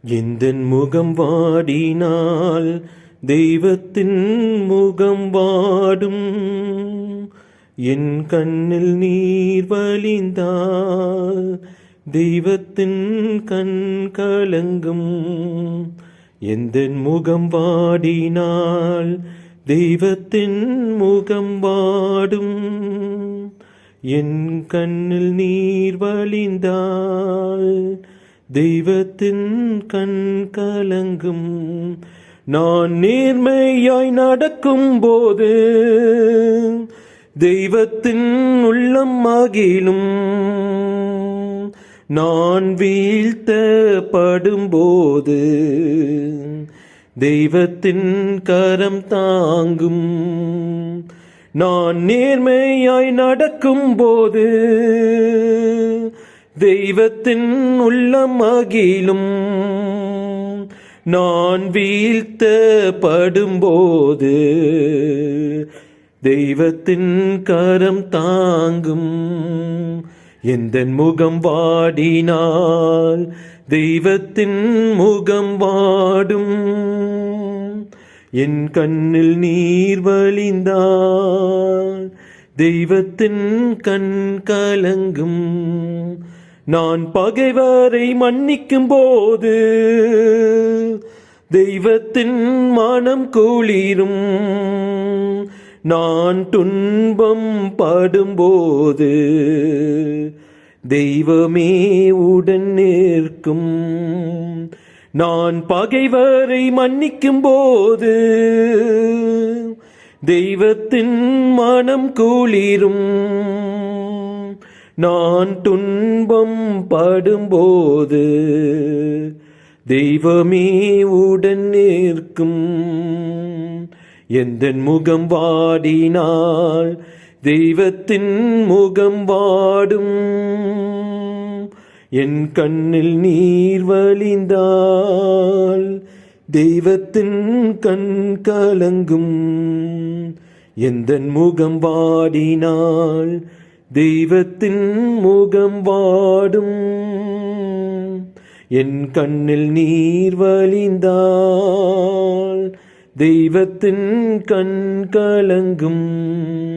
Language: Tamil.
எந்தன் முகம் வாடினால் தெய்வத்தின் முகம் வாடும். என் கண்ணில் நீர் வழிந்தால் தெய்வத்தின் கண் கலங்கும். எந்தன் முகம் வாடினால் தெய்வத்தின் முகம் வாடும். என் கண்ணில் நீர் வழிந்தால் தெய்வத்தின் கண் கலங்கும். நான் நேர்மையாய் நடக்கும் போது தெய்வத்தின் உள்ளம் மகிழும். நான் வீழ்த்தப்படும் போது தெய்வத்தின் கரம் தாங்கும். நான் நேர்மையாய் நடக்கும் போது தெய்வத்தின் உள்ளம் மகிழும். நான் வீழ்த்தப்படும் போது தெய்வத்தின் கரம் தாங்கும். எந்தன் முகம் வாடினால் தெய்வத்தின் முகம் வாடும். என் கண்ணில் நீர் வழிந்தால் தெய்வத்தின் கண் கலங்கும். நான் பகைவரை மன்னிக்கும் போது தெய்வத்தின் மனம் குளிரும். நான் துன்பம் படும்போது தெய்வமே உடன் நிற்கும். நான் பகைவரை மன்னிக்கும் போது தெய்வத்தின் மனம் குளிரும். நான் துன்பம் படும்போது தெய்வமே உடன் நிற்கும். எந்தன் முகம் வாடினால் தெய்வத்தின் முகம் வாடும். என் கண்ணில் நீர் வழிந்தால் தெய்வத்தின் கண் கலங்கும். எந்தன் முகம் வாடினால் தெய்வத்தின் முகம் வாடும். என் கண்ணில் நீர் வழிந்தால் தெய்வத்தின் கண் கலங்கும்.